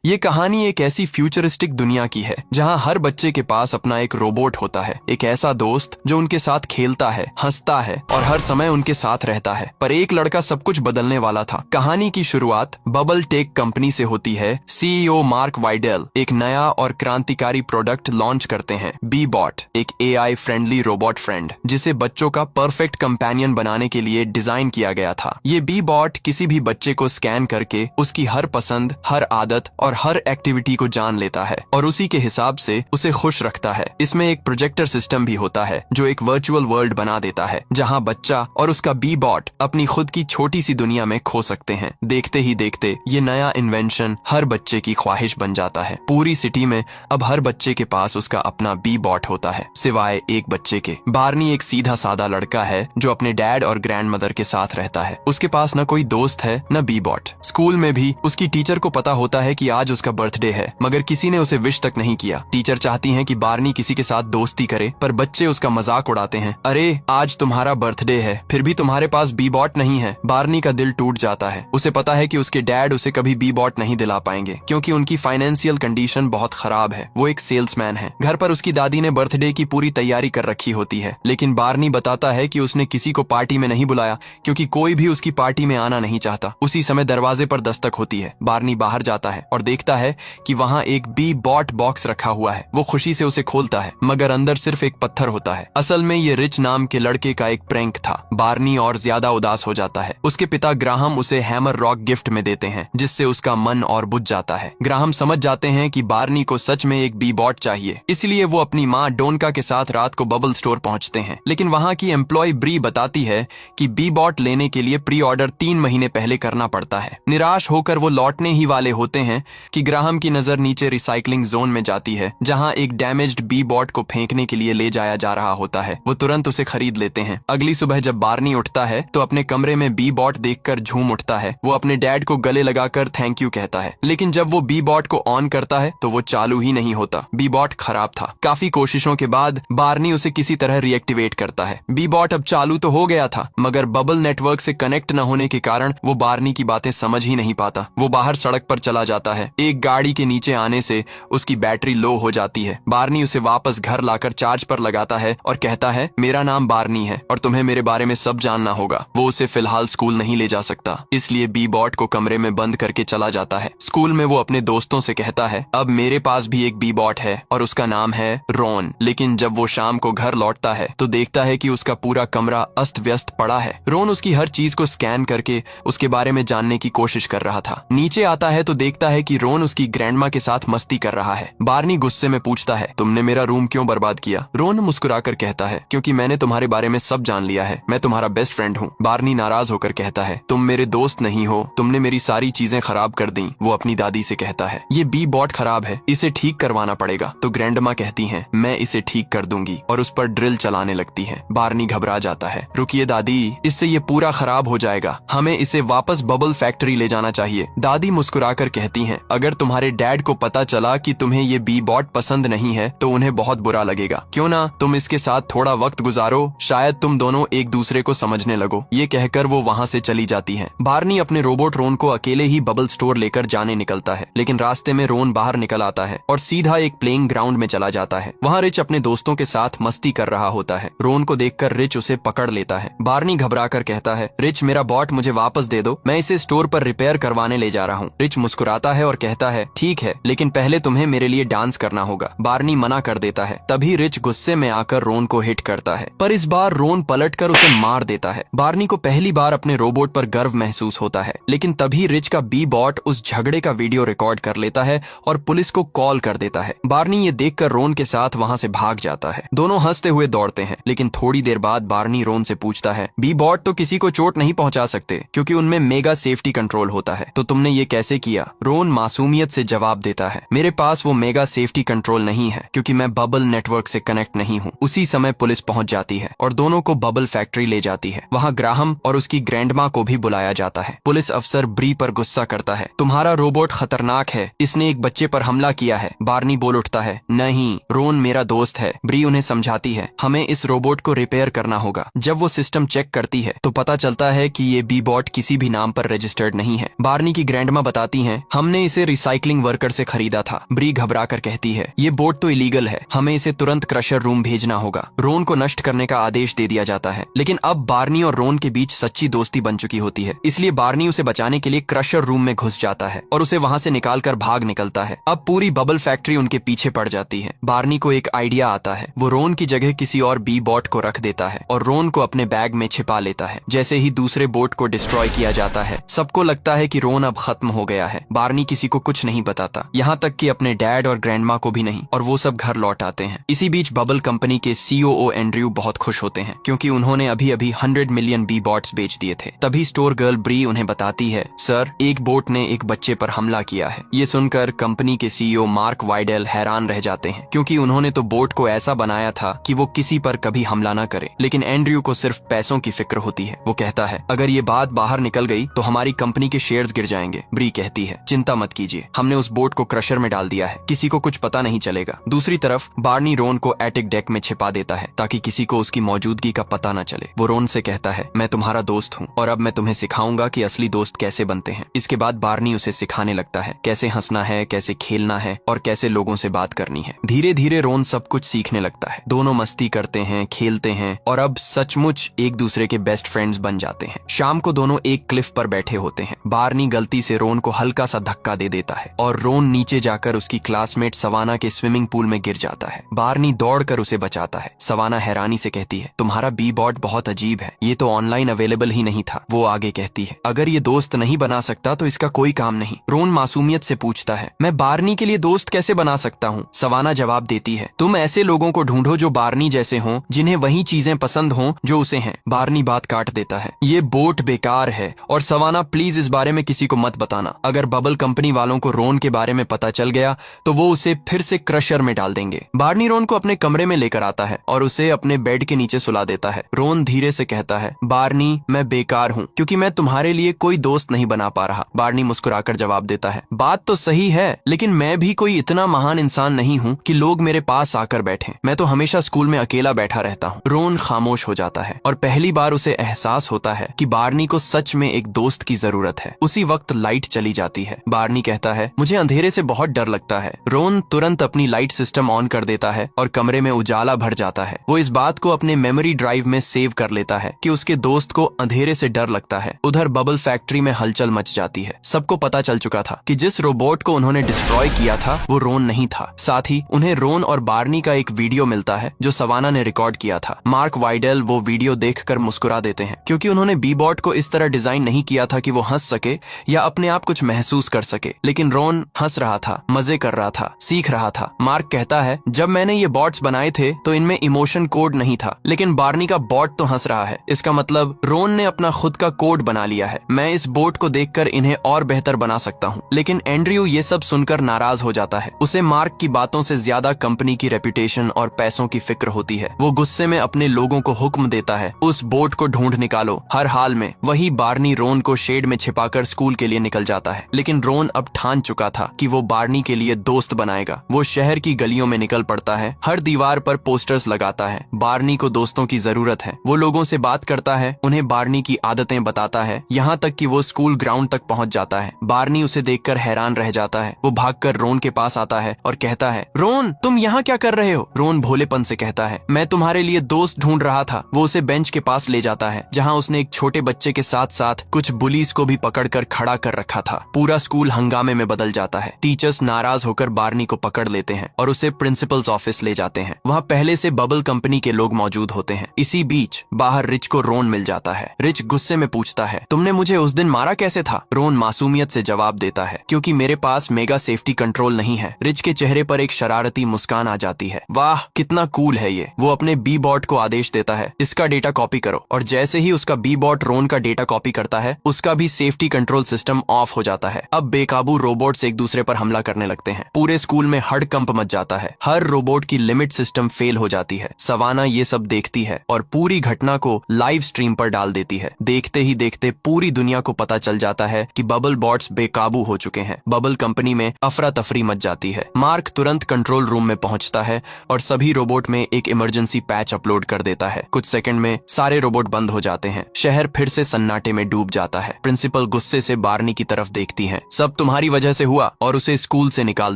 ये कहानी एक ऐसी फ्यूचरिस्टिक दुनिया की है जहां हर बच्चे के पास अपना एक रोबोट होता है, एक ऐसा दोस्त जो उनके साथ खेलता है, हंसता है और हर समय उनके साथ रहता है। पर एक लड़का सब कुछ बदलने वाला था। कहानी की शुरुआत बबल टेक कंपनी से होती है। सीईओ मार्क वाइडेल एक नया और क्रांतिकारी प्रोडक्ट लॉन्च करते हैं, बी बॉट, एक एआई फ्रेंडली रोबोट फ्रेंड जिसे बच्चों का परफेक्ट कंपेनियन बनाने के लिए डिजाइन किया गया था। ये बी बॉट किसी भी बच्चे को स्कैन करके उसकी हर पसंद, हर आदत और हर एक्टिविटी को जान लेता है और उसी के हिसाब से उसे खुश रखता है। इसमें एक प्रोजेक्टर सिस्टम भी होता है जो एक वर्चुअल वर्ल्ड बना देता है जहां बच्चा और उसका बी बॉट अपनी खुद की छोटी सी दुनिया में खो सकते हैं। देखते ही देखते ये नया इन्वेंशन हर बच्चे की ख्वाहिश बन जाता है। पूरी सिटी में अब हर बच्चे के पास उसका अपना बी बॉट होता है, सिवाय एक बच्चे के। बार्नी एक सीधा साधा लड़का है जो अपने डैड और ग्रैंड मदर के साथ रहता है। उसके पास न कोई दोस्त है न बी बॉट। स्कूल में भी उसकी टीचर को पता होता है कि आज उसका बर्थडे है, मगर किसी ने उसे विश तक नहीं किया। टीचर चाहती हैं कि बार्नी किसी के साथ दोस्ती करे, पर बच्चे उसका मजाक उड़ाते हैं। अरे आज तुम्हारा बर्थडे है, फिर भी तुम्हारे पास बी बॉट नहीं है। बार्नी का दिल टूट जाता है। उसे पता है कि उसके डैड उसे कभी बी बॉट नहीं दिला पाएंगे क्योंकि उनकी फाइनेंशियल कंडीशन बहुत खराब है। वो एक सेल्समैन है। घर पर उसकी दादी ने बर्थडे की पूरी तैयारी कर रखी होती है, लेकिन बार्नी बताता है कि उसने किसी को पार्टी में नहीं बुलाया क्योंकि कोई भी उसकी पार्टी में आना नहीं चाहता। उसी समय दरवाजे पर दस्तक होती है। बार्नी बाहर जाता है और देखता है कि वहाँ एक बी बॉट बॉक्स रखा हुआ है। वो खुशी से उसे खोलता है, मगर अंदर सिर्फ एक पत्थर होता है। असल में ये रिच नाम के लड़के का एक प्रैंक था। बार्नी और ज्यादा उदास हो जाता है। उसके पिता ग्राहम उसे हैमर रॉक गिफ्ट में देते हैं, जिससे उसका मन और बुझ जाता है। ग्राहम समझ जाते हैं कि बार्नी को सच में एक बी बॉट चाहिए, इसलिए वो अपनी माँ डोनका के साथ रात को बबल स्टोर पहुंचते हैं। लेकिन वहाँ की एम्प्लॉय ब्री बताती है कि बी बॉट लेने के लिए प्री ऑर्डर 3 महीने पहले करना पड़ता है। निराश होकर वो लौटने ही वाले होते हैं कि ग्राहम की नजर नीचे रिसाइकलिंग जोन में जाती है, जहां एक डैमेज्ड बी बॉट को फेंकने के लिए ले जाया जा रहा होता है। वो तुरंत उसे खरीद लेते हैं। अगली सुबह जब बार्नी उठता है तो अपने कमरे में बी बॉट देखकर झूम उठता है। वो अपने डैड को गले लगाकर थैंक यू कहता है, लेकिन जब वो बी बॉट को ऑन करता है तो वो चालू ही नहीं होता। बी बॉट खराब था। काफी कोशिशों के बाद बार्नी उसे किसी तरह रिएक्टिवेट करता है। बी बॉट अब चालू तो हो गया था, मगर बबल नेटवर्क से कनेक्ट न होने के कारण वो बार्नी की बातें समझ ही नहीं पाता। वो बाहर सड़क पर चला जाता है। एक गाड़ी के नीचे आने से उसकी बैटरी लो हो जाती है। बार्नी उसे वापस घर लाकर चार्ज पर लगाता है और कहता है, मेरा नाम बार्नी है और तुम्हें मेरे बारे में सब जानना होगा। वो उसे फिलहाल स्कूल नहीं ले जा सकता, इसलिए बी बॉट को कमरे में बंद करके चला जाता है। स्कूल में वो अपने दोस्तों से कहता है, अब मेरे पास भी एक बी बॉट है और उसका नाम है रोन। लेकिन जब वो शाम को घर लौटता है तो देखता है कि उसका पूरा कमरा अस्त व्यस्त पड़ा है। रोन उसकी हर चीज को स्कैन करके उसके बारे में जानने की कोशिश कर रहा था। नीचे आता है तो देखता है कि रोन उसकी ग्रैंडमा के साथ मस्ती कर रहा है। बार्नी गुस्से में पूछता है, तुमने मेरा रूम क्यों बर्बाद किया? रोन मुस्कुराकर कहता है, क्योंकि मैंने तुम्हारे बारे में सब जान लिया है। मैं तुम्हारा बेस्ट फ्रेंड हूँ। बार्नी नाराज होकर कहता है, तुम मेरे दोस्त नहीं हो, तुमने मेरी सारी चीजें खराब कर दी। वो अपनी दादी से कहता है, ये बी बॉट खराब है, इसे ठीक करवाना पड़ेगा। तो ग्रैंडमा कहती है, मैं इसे ठीक कर दूंगी, और उस पर ड्रिल चलाने लगती है। बार्नी घबरा जाता है, रुकिए दादी, इससे ये पूरा खराब हो जाएगा। हमें इसे वापस बबल फैक्ट्री ले जाना चाहिए। दादी मुस्कुराकर कहती हैं, अगर तुम्हारे डैड को पता चला कि तुम्हें ये बी बॉट पसंद नहीं है तो उन्हें बहुत बुरा लगेगा। क्यों ना तुम इसके साथ थोड़ा वक्त गुजारो, शायद तुम दोनों एक दूसरे को समझने लगो। ये कहकर वो वहाँ से चली जाती हैं। बार्नी अपने रोबोट रोन को अकेले ही बबल स्टोर लेकर जाने निकलता है, लेकिन रास्ते में रोन बाहर निकल आता है और सीधा एक प्लेइंग ग्राउंड में चला जाता है। वहाँ रिच अपने दोस्तों के साथ मस्ती कर रहा होता है। रोन को देखकर रिच उसे पकड़ लेता है। बार्नी घबरा कर कहता है, रिच मेरा बॉट मुझे वापस दे दो, मैं इसे स्टोर पर रिपेयर करवाने ले जा रहा हूँ। रिच मुस्कुराता है और कहता है, ठीक है, लेकिन पहले तुम्हें मेरे लिए डांस करना होगा। बार्नी मना कर देता है। तभी रिच गुस्से में आकर रोन को हिट करता है, पर इस बार रोन पलटकर उसे मार देता है। बार्नी को पहली बार अपने रोबोट पर गर्व महसूस होता है, लेकिन तभी रिच का बी बॉट उस झगड़े का वीडियो रिकॉर्ड कर लेता है और पुलिस को कॉल कर देता है। बार्नी ये देखकर रोन के साथ वहाँ से भाग जाता है। दोनों हंसते हुए दौड़ते हैं, लेकिन थोड़ी देर बाद बार्नी रोन से पूछता है, बी बॉट तो किसी को चोट नहीं पहुंचा सकते क्योंकि उनमें मेगा सेफ्टी कंट्रोल होता है, तो तुमने ये कैसे किया? रोन मासूमियत से जवाब देता है, मेरे पास वो मेगा सेफ्टी कंट्रोल नहीं है क्योंकि मैं बबल नेटवर्क से कनेक्ट नहीं हूँ। उसी समय पुलिस पहुंच जाती है और दोनों को बबल फैक्ट्री ले जाती है। वहाँ ग्राहम और उसकी ग्रैंडमा को भी बुलाया जाता है। पुलिस अफसर ब्री पर गुस्सा करता है, तुम्हारा रोबोट खतरनाक है, इसने एक बच्चे पर हमला किया है। बार्नी बोल उठता है, नहीं, रोन मेरा दोस्त है। ब्री उन्हें समझाती है, हमें इस रोबोट को रिपेयर करना होगा। जब वो सिस्टम चेक करती है तो पता चलता है कि ये बी बॉट किसी भी नाम पर रजिस्टर्ड नहीं है। बार्नी की ग्रैंडमा बताती हैं, हमने इसे रिसाइकलिंग वर्कर से खरीदा था। ब्री घबरा कर कहती है, ये बोट तो इलीगल है, हमें इसे तुरंत क्रशर रूम भेजना होगा। रोन को नष्ट करने का आदेश दे दिया जाता है, लेकिन अब बार्नी और रोन के बीच सच्ची दोस्ती बन चुकी होती है, इसलिए बार्नी उसे बचाने के लिए क्रशर रूम में घुस जाता है और उसे वहां से निकालकर भाग निकलता है। अब पूरी बबल फैक्ट्री उनके पीछे पड़ जाती है। बार्नी को एक आइडिया आता है, वो रोन की जगह किसी और बी बॉट को रख देता है और रोन को अपने बैग में छिपा लेता है। जैसे ही दूसरे बोट को डिस्ट्रॉय किया जाता है, सबको लगता है कि रोन अब खत्म हो गया है। बार्नी किसी को कुछ नहीं बताता, यहाँ तक कि अपने डैड और ग्रैंडमा को भी नहीं, और वो सब घर लौट आते हैं। इसी बीच बबल कंपनी के सीओओ एंड्रयू बहुत खुश होते हैं, क्योंकि उन्होंने अभी अभी 100 मिलियन बी बॉट्स बेच दिए थे। तभी स्टोर गर्ल ब्री उन्हें बताती है, सर, एक बोट ने एक बच्चे पर हमला किया है। ये सुनकर कंपनी के सीईओ मार्क वाइडेल हैरान रह जाते हैं, क्योंकि उन्होंने तो बोट को ऐसा बनाया था कि वो किसी पर कभी हमला न करे। लेकिन एंड्रयू को सिर्फ पैसों की फिक्र होती है। वो कहता है, अगर ये बात बाहर निकल गई तो हमारी कंपनी के शेयर्स गिर जाएंगे। ब्री कहती है, चिंता मत कीजिए, हमने उस बोट को क्रशर में डाल दिया है, किसी को कुछ पता नहीं चलेगा। दूसरी तरफ बार्नी रोन को एटिक डेक में छिपा देता है ताकि किसी को उसकी मौजूदगी का पता न चले। वो रोन से कहता है, मैं तुम्हारा दोस्त हूँ और अब मैं तुम्हें सिखाऊंगा कि असली दोस्त कैसे बनते हैं। इसके बाद बार्नी उसे सिखाने लगता है कैसे हंसना है, कैसे खेलना है और कैसे लोगों से बात करनी है। धीरे धीरे रोन सब कुछ सीखने लगता है। दोनों मस्ती करते हैं, खेलते हैं और अब सचमुच एक दूसरे के बेस्ट फ्रेंड्स बन जाते हैं। शाम को दोनों एक क्लिफ पर बैठे होते हैं। बार्नी गलती से रोन को हल्का सा धक्का दे देता है और रोन नीचे जाकर उसकी क्लासमेट सवाना के स्विमिंग पूल में गिर जाता है। बार्नी दौड़कर उसे बचाता है। सवाना हैरानी से कहती है, तुम्हारा बी बॉट बहुत अजीब है, ये तो ऑनलाइन अवेलेबल ही नहीं था। वो आगे कहती है, अगर ये दोस्त नहीं बना सकता तो इसका कोई काम नहीं। रोन मासूमियत से पूछता है, मैं बार्नी के लिए दोस्त कैसे बना सकता हूँ? सवाना जवाब देती है, तुम ऐसे लोगों को ढूंढो जो बार्नी जैसे हों, जिन्हें वही चीजें पसंद हों जो उसे हैं। बार्नी बात काट देता है, ये बोट बेकार है और सवाना प्लीज इस बारे में किसी को मत बताना। अगर बबल कंपनी वालों को रोन के बारे में पता चल गया तो वो उसे फिर से क्रशर में डाल देंगे। बार्नी रोन को अपने कमरे में लेकर आता है और उसे अपने बेड के नीचे सुला देता है। रोन धीरे से कहता है, बार्नी, मैं बेकार हूँ क्योंकि मैं तुम्हारे लिए कोई दोस्त नहीं बना पा रहा। बार्नी मुस्कुराकर जवाब देता है, बात तो सही है, लेकिन मैं भी कोई इतना महान इंसान नहीं हूँ कि लोग मेरे पास आकर बैठें। मैं तो हमेशा स्कूल में अकेला बैठा रहता हूँ। रोन खामोश हो जाता है और पहली बार उसे एहसास होता है कि बार्नी को सच में एक दोस्त की जरूरत है। उसी वक्त लाइट चली जाती है। बार्नी कहता है, मुझे अंधेरे से बहुत डर लगता है। रोन तुरंत अपनी लाइट सिस्टम ऑन कर देता है और कमरे में उजाला भर जाता है। वो इस बात को अपने मेमोरी ड्राइव में सेव कर लेता है कि उसके दोस्त को अंधेरे से डर लगता है। उधर बबल फैक्ट्री में हलचल मच जाती है। सबको पता चल चुका था कि जिस रोबोट को उन्होंने डिस्ट्रॉय किया था वो रोन नहीं था। साथ ही उन्हें रोन और बार्नी का एक वीडियो मिलता है जो सवाना ने रिकॉर्ड किया था। मार्क वाइडेल वो वीडियो देखकर मुस्कुरा देते हैं, क्योंकि उन्होंने बी बॉट को इस तरह डिजाइन नहीं किया था कि वो हंस सके या अपने आप कुछ महसूस कर सके। लेकिन रोन हंस रहा था, मजे कर रहा था, सीख रहा था। मार्क कहता है, जब मैंने ये बॉट्स बनाए थे तो इनमें इमोशन कोड नहीं था, लेकिन बार्नी का बॉट तो हंस रहा है। इसका मतलब रोन ने अपना खुद का कोड बना लिया है। मैं इस बोट को देखकर इन्हें और बेहतर बना सकता हूँ। लेकिन एंड्रयू ये सब सुनकर नाराज हो जाता है। उसे मार्क की बातों से ज्यादा कंपनी की रेपुटेशन और पैसों की फिक्र होती है। वो गुस्से में अपने लोगों को हुक्म देता है, उस बोट को ढूंढ निकालो हर हाल में। वही बार्नी रोन को शेड में छिपाकर स्कूल के लिए निकल जाता है। लेकिन रोन अब ठान चुका था कि वो बार्नी के लिए दोस्त बनाएगा। वो शहर की गलियों में निकल पड़ता है, हर दीवार पर पोस्टर्स लगाता है। बार्नी को दोस्तों की जरूरत है। वो लोगों से बात करता है, उन्हें बार्नी की आदतें बताता है, यहाँ तक कि वो स्कूल ग्राउंड तक पहुंच जाता है। बार्नी उसे देखकर हैरान रह जाता है। वो भागकर रोन के पास आता है और कहता है, रोन, तुम यहाँ क्या कर रहे हो? रोन भोलेपन से कहता है, मैं तुम्हारे लिए दोस्त ढूंढ रहा था। वो उसे बेंच के पास ले जाता है जहाँ उसने एक छोटे बच्चे के साथ साथ कुछ बुलीज को भी पकड़कर खड़ा कर रखा था। पूरा स्कूल हंगामे में बदल जाता है। टीचर्स नाराज होकर बार्नी को पकड़ लेते हैं और उसे प्रिंसिपल्स ऑफिस ले जाते हैं। वहाँ पहले से बबल कंपनी के लोग मौजूद होते हैं। इसी बीच बाहर रिच को रोन मिल जाता है। रिच गुस्से में पूछता है, तुमने मुझे उस दिन मारा कैसे था? रोन मासूमियत से जवाब देता है, क्योंकि मेरे पास मेगा सेफ्टी कंट्रोल नहीं है। रिच के चेहरे पर एक शरारती मुस्कान आ जाती है। वाह, कितना कूल है ये। वो अपने बी बॉट को आदेश देता है, इसका डेटा कॉपी करो। और जैसे ही उसका बी बॉट रोन का डेटा कॉपी करता है, उसका भी सेफ्टी कंट्रोल सिस्टम ऑफ हो जाता है। अब बेकाबू रोबोट्स एक दूसरे पर हमला करने लगते हैं। पूरे स्कूल में हड़कंप मच जाता है। हर रोबोट की लिमिट सिस्टम फेल हो जाती है। सवाना ये सब देखती है और पूरी घटना को लाइव स्ट्रीम पर डाल देती है। देखते ही देखते पूरी दुनिया को पता चल जाता है कि बबल बॉट्स बेकाबू हो चुके हैं। बबल कंपनी में अफरा तफरी मच जाती है। मार्क तुरंत कंट्रोल रूम में पहुंचता है और सभी रोबोट में एक इमरजेंसी पैच अपलोड कर देता है। कुछ सेकंड में सारे रोबोट बंद हो जाते हैं। शहर फिर से सन्नाटे में डूब जाता है। प्रिंसिपल गुस्से से बार्नी की तरफ देखती हैं। सब तो तुम्हारी वजह से हुआ, और उसे स्कूल से निकाल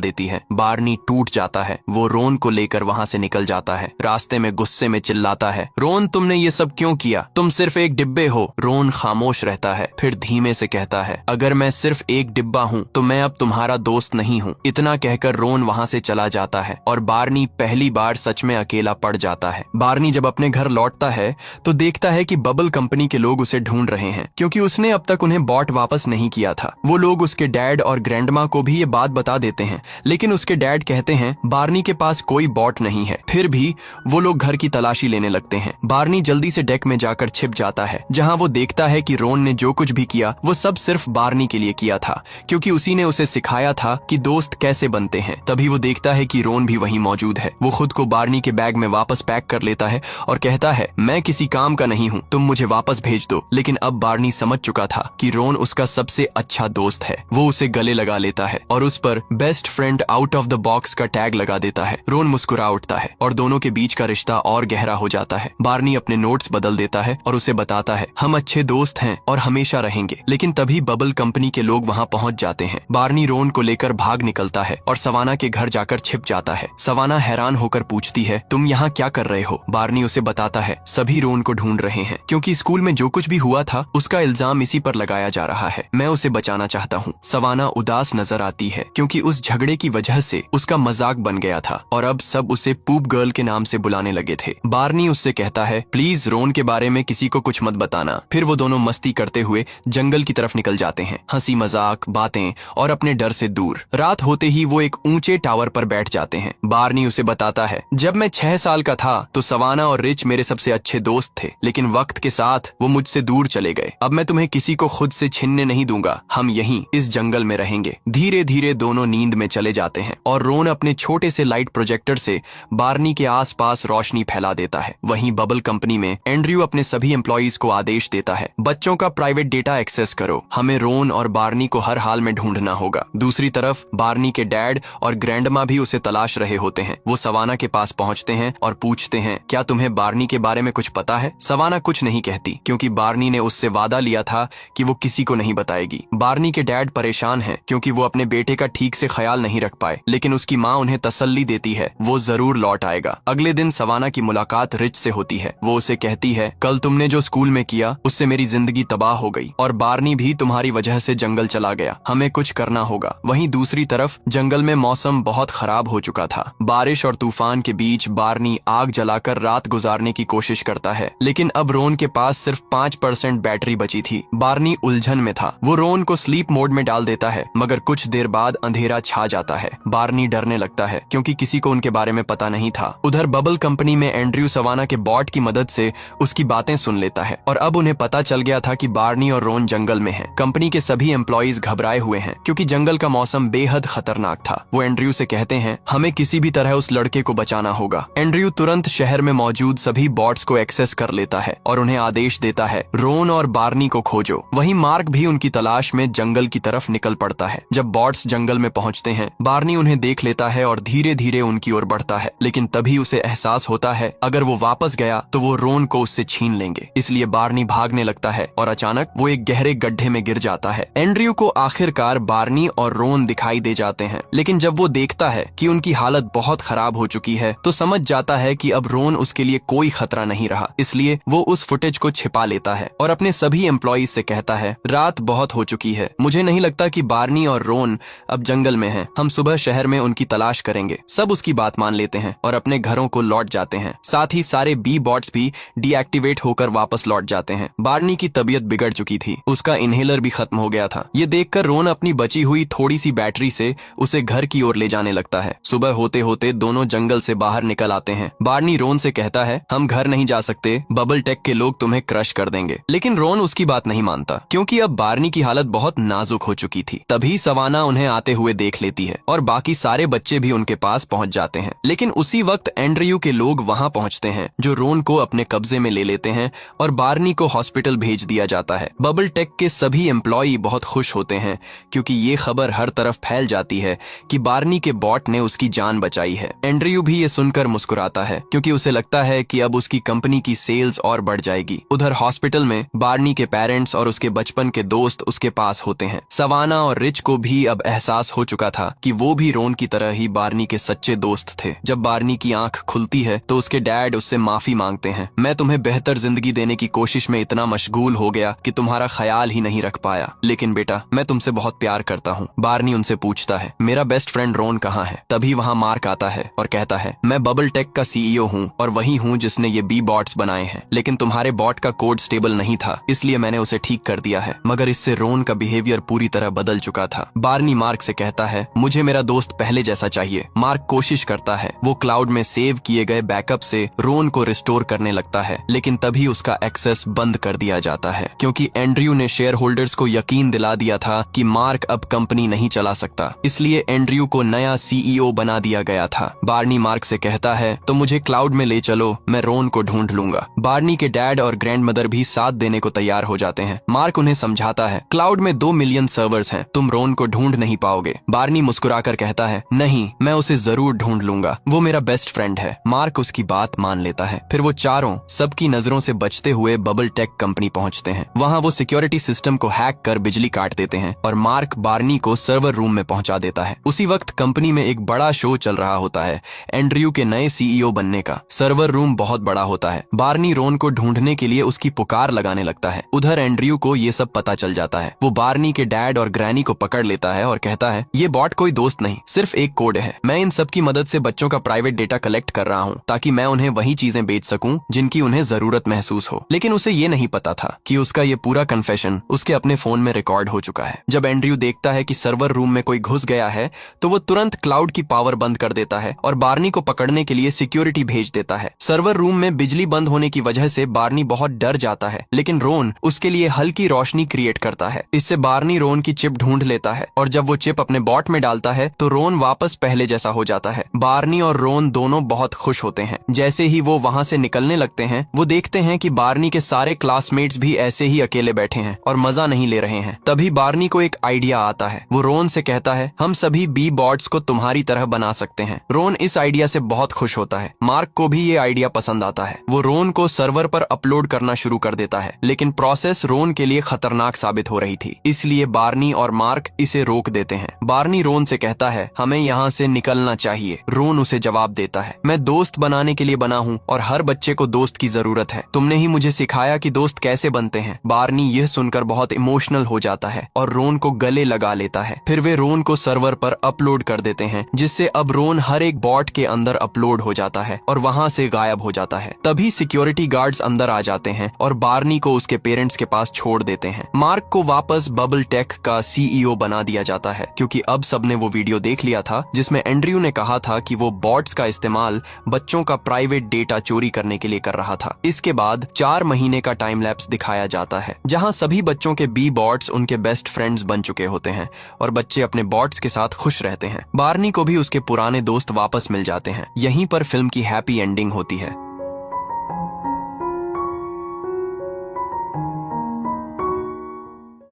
देती है। बार्नी टूट जाता है। वो रोन को लेकर वहाँ से निकल जाता है। रास्ते में गुस्से में चिल्लाता है, रोन तुमने ये सब क्यों किया? तुम सिर्फ एक डिब्बे हो। रोन खामोश रहता है, फिर धीमे से कहता है, अगर मैं सिर्फ एक डिब्बा हूँ तो मैं अब तुम्हारा दोस्त नहीं हूँ। इतना कहकर रोन वहाँ से चला जाता है और बार्नी पहली बार सच में अकेला पड़ जाता है। बार्नी जब अपने घर लौटता है तो देखता है कि बबल कंपनी के लोग उसे ढूंढ रहे हैं, क्योंकि उसने अब तक उन्हें बॉट वापस नहीं किया था। वो लोग उसके डैड और ग्रैंडमा को भी ये बात बता देते हैं, लेकिन उसके डैड कहते हैं बार्नी के पास कोई बॉट नहीं है। फिर भी वो लोग घर की तलाशी लेने लगते हैं। बार्नी जल्दी से डेक में जाकर छिप जाता है, जहाँ वो देखता है कि रोन ने जो कुछ भी किया वो सब सिर्फ बार्नी के लिए किया था, क्योंकि उसी ने उसे सिखाया था कि दोस्त कैसे बनते हैं। तभी वो देखता है कि रोन भी वहीं मौजूद है। वो खुद को बार्नी के बैग में वापस पैक कर लेता है और कहता है, मैं किसी काम का नहीं हूँ, तुम मुझे वापस भेज दो। लेकिन अब बार्नी समझ चुका था कि रोन उसका सबसे अच्छा दोस्त है। वो उसे गले लगा लेता है और उस पर best friend out of the box का टैग लगा देता है। रोन मुस्कुरा उठता है और दोनों के बीच का रिश्ता और गहरा हो जाता है। बार्नी अपने नोट्स बदल देता है और उसे बताता है, हम अच्छे दोस्त हैं और हमेशा रहेंगे। लेकिन तभी बबल कंपनी के लोग वहाँ पहुँच जाते हैं। बार्नी रोन को लेकर भाग निकलता है और सवाना के घर जाकर छिप जाता है। सवाना हैरान होकर पूछती है, तुम यहाँ क्या कर रहे हो? बार्नी उसे बताता है, सभी रोन को ढूंढ रहे हैं, क्योंकि स्कूल में जो कुछ भी हुआ था उसका इल्जाम इसी पर लगाया जा रहा है। मैं उसे बचाना चाहता हूँ। सवाना उदास नजर आती है, क्योंकि उस झगड़े की वजह से उसका मजाक बन गया था और अब सब उसे पूप गर्ल के नाम से बुलाने लगे थे। बार्नी उससे कहता है, प्लीज रोन के बारे में किसी को कुछ मत बताना। फिर वो दोनों मस्ती करते हुए जंगल की तरफ निकल जाते हैं, हंसी मजाक, बातें और अपने डर से दूर। रात होते ही वो एक ऊंचे टावर पर बैठ जाते हैं। बार्नी उसे बताता है, जब मैं 6 साल का था तो सवाना और रिच मेरे सबसे अच्छे दोस्त थे, लेकिन वक्त के साथ वो मुझसे दूर चले गए। अब मैं तुम्हें किसी को खुद से छीनने नहीं दूंगा। हम यहीं इस जंगल में रहेंगे। धीरे धीरे दोनों नींद में चले जाते हैं और रोन अपने छोटे से लाइट प्रोजेक्टर से बार्नी के आसपास रोशनी फैला देता है। वहीं बबल कंपनी में एंड्रयू अपने सभी एम्प्लॉइज को आदेश देता है, बच्चों का प्राइवेट डेटा एक्सेस करो। हमें रोन और बार्नी को हर हाल में ढूंढना होगा। दूसरी तरफ बार्नी के डैड और ग्रैंडमा भी उसे तलाश रहे होते हैं। वो सवाना के पास पहुंचते हैं और पूछते हैं, क्या तुम्हें बार्नी के बारे में कुछ पता है? सवाना कुछ नहीं कहती, क्योंकि बार्नी ने उससे वादा लिया था कि वो किसी को नहीं बताएगी। बार्नी के डैड परेशान हैं, क्योंकि वो अपने बेटे का ठीक से ख्याल नहीं रख पाए, लेकिन उसकी माँ उन्हें तसल्ली देती है, वो जरूर लौट आएगा। अगले दिन सवाना की मुलाकात रिच से होती है। वो उसे कहती है, कल तुमने जो स्कूल में किया उससे मेरी जिंदगी तबाह हो गई और बार्नी भी तुम्हारी वजह से जंगल चला गया। हमें कुछ करना होगा। वहीं दूसरी तरफ जंगल में मौसम बहुत खराब हो चुका था। बारिश और तूफान के बीच बार्नी आग जलाकर रात गुजारने की कोशिश करता है, लेकिन अब रोन के पास सिर्फ 5% बैटरी बची थी। बार्नी उलझन में था। वो रोन को स्लीप मोड में डाल देता है, मगर कुछ देर बाद अंधेरा छा जाता है। बार्नी डरने लगता है, क्योंकि किसी को उनके बारे में पता नहीं था। उधर बबल कंपनी में एंड्रयू सवाना के बॉट की मदद से उसकी बातें सुन लेता है और अब उन्हें पता चल गया था कि बार्नी और रोन जंगल में हैं। कंपनी के सभी एम्प्लॉइज घबराए हुए हैं, क्योंकि जंगल का मौसम बेहद खतरनाक था। वो एंड्रयू से कहते हैं, हमें किसी भी तरह उस लड़के को बचाना होगा। एंड्रयू तुरंत शहर में मौजूद सभी बॉट्स को एक्सेस कर लेता है और उन्हें आदेश देता है, रोन और बार्नी को खोजो। वहीं मार्क भी उनकी तलाश में जंगल की तरफ निकल पड़ता है। जब बॉट्स जंगल में पहुंचते हैं, बार्नी उन्हें देख लेता है और धीरे धीरे उनकी ओर बढ़ता है, लेकिन तभी उसे एहसास होता है अगर वो वापस गया तो वो रोन को उससे छीन लेंगे। इसलिए बार्नी भागने लगता है और अचानक वो एक गहरे गड्ढे में गिर जाता है। एंड्रयू को आखिरकार बार्नी और रोन दिखाई दे जाते हैं, लेकिन जब वो देखता है कि उनकी हालत बहुत खराब हो चुकी है तो समझ जाता है कि अब रोन उसके लिए कोई खतरा नहीं रहा। इसलिए वो उस फुटेज को छिपा लेता है और अपने सभी एम्प्लॉइज से कहता है, रात बहुत हो चुकी है, मुझे नहीं लगता कि बार्नी और रोन अब जंगल में हैं। हम सुबह शहर में उनकी तलाश करेंगे। सब उसकी बात मान लेते हैं और अपने घरों को लौट जाते हैं। साथ ही सारे बी बॉट्स भी डीएक्टिवेट होकर वापस लौट जाते हैं। बार्नी की तबीयत बिगड़ चुकी थी, उसका इनहेलर भी खत्म हो गया था। ये देखकर रोन अपनी बची हुई थोड़ी सी बैटरी से उसे घर की ओर ले जाने लगता है। सुबह होते होते दोनों जंगल से बाहर निकल आते हैं। बार्नी रोन से कहता है, हम घर नहीं जा सकते, बबल टेक के लोग तुम्हें क्रश कर देंगे। लेकिन रोन उसकी बात नहीं मानता, क्योंकि अब बार्नी की हालत बहुत नाजुक हो चुकी थी। तभी सवाना उन्हें आते हुए देख लेती है और बाकी सारे बच्चे भी उनके पास पहुंच जाते हैं। लेकिन उसी वक्त एंड्रयू के लोग वहां पहुंचते हैं, जो रोन को अपने कब्जे में ले लेते हैं और बार्नी को हॉस्पिटल भेज दिया जाता है। बबल टेक के सभी एम्प्लॉई बहुत खुश होते हैं, क्योंकि ये खबर हर तरफ फैल जाती है कि बार्नी के बॉट ने उसकी जान बचाई है। एंड्रयू भी ये सुनकर मुस्कुराता है, क्योंकि उसे लगता है कि अब उसकी कंपनी की सेल्स और बढ़ जाएगी। उधर हॉस्पिटल में बार्नी के पेरेंट्स और उसके बचपन के दोस्त उसके पास होते हैं। सवाना एना और रिच को भी अब एहसास हो चुका था कि वो भी रोन की तरह ही बार्नी के सच्चे दोस्त थे। जब बार्नी की आंख खुलती है तो उसके डैड उससे माफी मांगते हैं। मैं तुम्हें बेहतर जिंदगी देने की कोशिश में इतना मशगूल हो गया कि तुम्हारा ख्याल ही नहीं रख पाया, लेकिन बेटा मैं तुमसे बहुत प्यार करता हूँ। बार्नी उनसे पूछता है, मेरा बेस्ट फ्रेंड रोन कहाँ है? तभी वहाँ मार्क आता है और कहता है, मैं बबल टेक का सीईओ हूँ और वही हूँ जिसने ये बी बॉट्स बनाए हैं, लेकिन तुम्हारे बॉट का कोड स्टेबल नहीं था, इसलिए मैंने उसे ठीक कर दिया है। मगर इससे रोन का बिहेवियर पूरी तरह बदल चुका था। बार्नी मार्क से कहता है, मुझे मेरा दोस्त पहले जैसा चाहिए। मार्क कोशिश करता है, वो क्लाउड में सेव किए गए बैकअप से रोन को रिस्टोर करने लगता है, लेकिन तभी उसका एक्सेस बंद कर दिया जाता है क्योंकि एंड्रयू ने शेयर होल्डर्स को यकीन दिला दिया था कि मार्क अब कंपनी नहीं चला सकता, इसलिए एंड्रयू को नया सीईओ बना दिया गया था। बार्नी मार्क से कहता है, तो मुझे क्लाउड में ले चलो, मैं रोन को ढूंढ लूंगा। बार्नी के डैड और ग्रैंडमदर भी साथ देने को तैयार हो जाते हैं। मार्क उन्हें समझाता है, क्लाउड में 2 मिलियन सर्वर्स हैं, तुम रोन को ढूंढ नहीं पाओगे। बार्नी मुस्कुराकर कहता है, नहीं, मैं उसे जरूर ढूंढ लूंगा, वो मेरा बेस्ट फ्रेंड है। मार्क उसकी बात मान लेता है। फिर वो चारों सबकी नजरों से बचते हुए बबल टेक कंपनी पहुंचते हैं। वहां वो सिक्योरिटी सिस्टम को हैक कर बिजली काट देते हैं और मार्क बार्नी को सर्वर रूम में पहुंचा देता है। उसी वक्त कंपनी में एक बड़ा शो चल रहा होता है, एंड्रयू के नए सीईओ बनने का। सर्वर रूम बहुत बड़ा होता है। बार्नी रोन को ढूंढने के लिए उसकी पुकार लगाने लगता है। उधर एंड्रयू को ये सब पता चल जाता है। वो बार्नी के डैड और ग्रैनी को पकड़ लेता है और कहता है, ये बॉट कोई दोस्त नहीं, सिर्फ एक कोड है। मैं इन सब की मदद से बच्चों का प्राइवेट डेटा कलेक्ट कर रहा हूँ ताकि मैं उन्हें वही चीजें बेच सकूं जिनकी उन्हें जरूरत महसूस हो। लेकिन उसे ये नहीं पता था कि उसका ये पूरा कन्फेशन उसके अपने फोन में रिकॉर्ड हो चुका है। जब एंड्रयू देखता है कि सर्वर रूम में कोई घुस गया है तो वो तुरंत क्लाउड की पावर बंद कर देता है और बार्नी को पकड़ने के लिए सिक्योरिटी भेज देता है। सर्वर रूम में बिजली बंद होने की वजह से बार्नी बहुत डर जाता है, लेकिन रोन उसके लिए हल्की रोशनी क्रिएट करता है। इससे बार्नी रोन की चिप ढूंढ लेता है और जब वो चिप अपने बॉट में डालता है तो रोन वापस पहले जैसा हो जाता है। बार्नी और रोन दोनों बहुत खुश होते हैं। जैसे ही वो वहाँ से निकलने लगते हैं, वो देखते हैं कि बार्नी के सारे क्लासमेट्स भी ऐसे ही अकेले बैठे हैं और मजा नहीं ले रहे हैं। तभी बार्नी को एक आइडिया आता है। वो रोन से कहता है, हम सभी बी बॉट्स को तुम्हारी तरह बना सकते हैं। रोन इस आइडिया से बहुत खुश होता है। मार्क को भी ये आइडिया पसंद आता है। वो रोन को सर्वर पर अपलोड करना शुरू कर देता है, लेकिन प्रोसेस रोन के लिए खतरनाक साबित हो रही थी, इसलिए बार्नी और मार्क इसे रोक देते हैं। बार्नी रोन से कहता है, हमें यहाँ से निकलना चाहिए। रोन उसे जवाब देता है, मैं दोस्त बनाने के लिए बना हूँ और हर बच्चे को दोस्त की जरूरत है। तुमने ही मुझे सिखाया कि दोस्त कैसे बनते हैं। बार्नी यह सुनकर बहुत इमोशनल हो जाता है और रोन को गले लगा लेता है। फिर वे रोन को सर्वर पर अपलोड कर देते हैं, जिससे अब रोन हर एक बॉट के अंदर अपलोड हो जाता है और वहाँ से गायब हो जाता है। तभी सिक्योरिटी गार्ड्स अंदर आ जाते हैं और बार्नी को उसके पेरेंट्स के पास छोड़ देते हैं। मार्क को वापस बबल टेक का सीईओ बना दिया जाता है क्योंकि अब सबने वो वीडियो देख लिया था जिसमें एंड्रयू ने कहा था कि वो बॉट्स का इस्तेमाल बच्चों का प्राइवेट डेटा चोरी करने के लिए कर रहा था। इसके बाद 4 महीने का टाइम लैप्स दिखाया जाता है जहां सभी बच्चों के बी बॉट्स उनके बेस्ट फ्रेंड्स बन चुके होते हैं और बच्चे अपने बॉट्स के साथ खुश रहते हैं। बार्नी को भी उसके पुराने दोस्त वापस मिल जाते हैं। यहीं पर फिल्म की हैप्पी एंडिंग होती है।